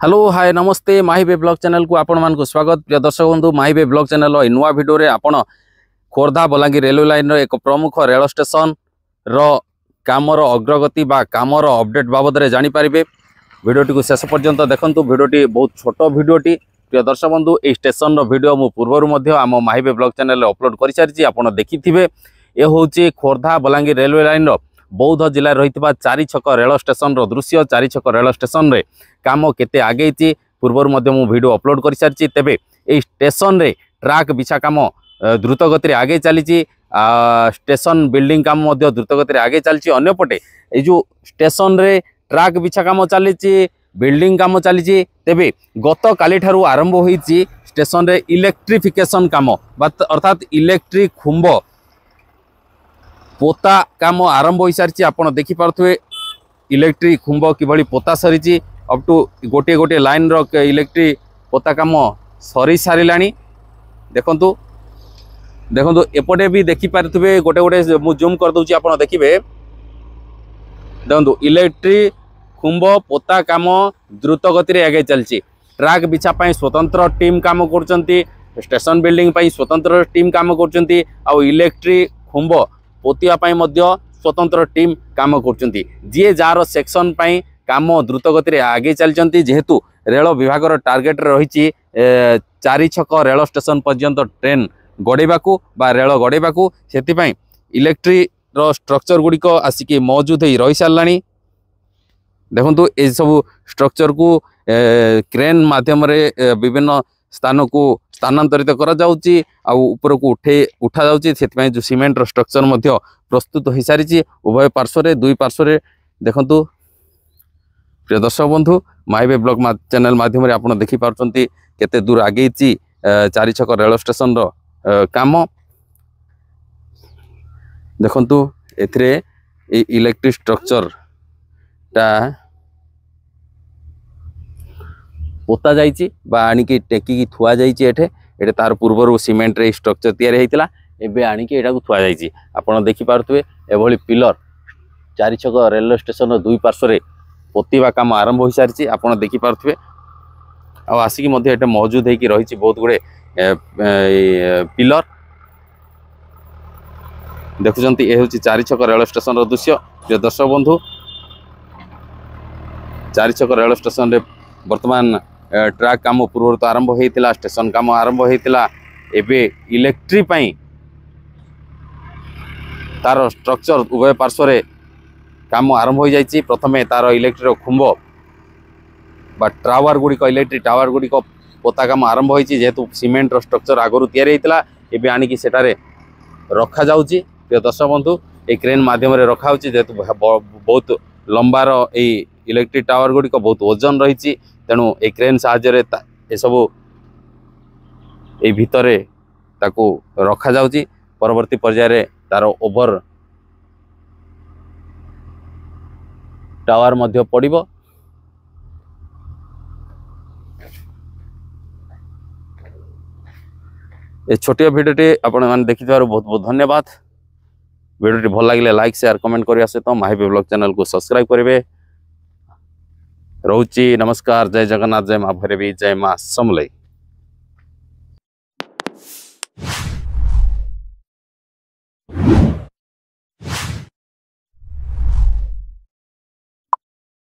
Hello hi नमस्ते माहिबे blog channel को आपण मान को स्वागत। प्रिय दर्शक बंधु माहिबे ब्लॉग चैनल नुआ वीडियो रे आपण खोर्धा बलांगीर रेलवे लाइन रो एक प्रमुख रेल स्टेशन रो कामर अग्रगति बा कामर अपडेट बाबद रे जानि पारिबे। वीडियोटी को शेष पर्यंत देखंतु। वीडियोटी बहुत छोट वीडियोटी। प्रिय दर्शक बंधु ए स्टेशन रो वीडियो मु पूर्वरु मध्ये आम माहिबे ब्लॉग चैनल रे अपलोड करि सारिछि, आपण देखिथिबे। ए होउछि खोर्धा बलांगीर रेलवे लाइन रो बौद्ध जिला रही चारि छक रेल स्टेशन रो दृश्य। चारि छक रेल स्टेशन रे काम केते आगे पूर्वर मु वीडियो अपलोड कर सारी। तेबे ए स्टेशन रे ट्रैक बिछा काम द्रुत गति आगे चली। स्टेशन बिल्डिंग काम द्रुत गति आगे चली। अन्यपटे ये जो स्टेशन रे ट्रैक बिछा काम चली, बिल्डिंग काम चली। तेबे गत काली ठारू आरंभ होईची स्टेशन रे इलेक्ट्रिफिकेशन काम अर्थात इलेक्ट्रिक खुंब पोता काम आरंभ हो सारी। आपड़ देखिपे इलेक्ट्रिक खुंब किभली पोता सरी अप टू गोटे गोटे लाइन रो इलेक्ट्रिक पोता काम सरी सारा। देखंतु देखंतु एपटे भी देखि पारथुबे गोटे गोटे मु जूम कर दूची। आपन देखिबे देखंतु इलेक्ट्रिक खुंब पोता काम द्रुत गति रे आगे चलची। ट्रैक बिछा पई स्वतंत्र टीम काम करचंती, स्टेशन बिल्डिंग पई स्वतंत्र टीम काम करचंती, आ इलेक्ट्रिक खुंब पोतिया पई मध्य स्वतंत्र टीम काम करचंती। जे जार सेक्शन पई काम द्रुत गति रे आगे चलचंती। जेहेतु रेल विभाग टार्गेट रही चारि छक रेल स्टेशन पर्यंत ट्रेन गड़ेबाकू बा रेल गड़ेबाकू, सेतिपई इलेक्ट्रिक रो स्ट्रक्चर गुड़िक आसिकी मौजूद हो रही साराणी। देखंतु ए सब स्ट्रक्चर को क्रेन माध्यम रे विभिन्न स्थान को स्थानांतरित करा जाउची आ ऊपर को उठा जाउची। सेतिपई जो सीमेंट रो स्ट्रक्चर मध्य प्रस्तुत हो सारी। उभय पार्श्व रे दुई पार्श्व रे देखंतु। प्रिय दर्शक बंधु माहिबे ब्लॉग चैनल माध्यम आप देखी पार्टी केते दूर आगे चारि छक रेल स्टेशन रो काम। देखंतु एथिरे इलेक्ट्रिक स्ट्रक्चर टा पोता जाइछि बा आनिकी टेकी थुआ जाइछि। एठे तार पूर्वर सीमेंट रे स्ट्रक्चर तैयारी हेतिला, एबे आनिकी एटा को थुआ जाइछि। आपण देखि पारथुबे एभली पिलर चारि छक रेल स्टेशन रो दुई पार्श्व रे पोतीबा काम आरंभ हो सारी। आपड़ देखिपे आसिक मौजूद होगी रही बहुत गुड़े पिलर। देखुं ये हूँ चारि छक रेल स्टेशन रो दृश्य। प्रिय दर्शक बंधु चारि छक रेल स्टेशन रे वर्तमान ट्रैक काम पूर्व तो आरंभ होता, स्टेशन काम आरंभ होता। एबे इलेक्ट्रिक पई तार स्ट्रक्चर उभय पार्श्व रे काम आरंभ हो जाइए। प्रथमे तार इलेक्ट्रिक खुंब बा टावर गुड़िक इलेक्ट्रिक टावर गुड़िक पोता काम आरंभ होती। जेहेतु सीमेंट रो स्ट्रक्चर आगुरी तैयारी होता, एबे आनिकी सेटारे रखा जाउची। प्रिय दर्शक बंधु ए क्रेन माध्यम रे रखा होची। जेहेतु बहुत लंबार ए इलेक्ट्रिक टावर गुड़िक बहुत ओजन रही, तेणु ए क्रेन साहाय्य ए सब ए भितरे ताकू रखा जाउची। परवर्ती पर्याय रे तार ओभर टावर मध्य पड़िबो। ए छोटिया भिडियोटी आपण माने देखिथिबार बहुत बहुत धन्यवाद। भिडियोटी भल लागिले लाइक शेयर कमेंट करिया सहित माहिबे ब्लॉग चैनल को सब्सक्राइब करिवे। रहउची नमस्कार। जय जगन्नाथ, जय मां भैरवी, जय मां समलई।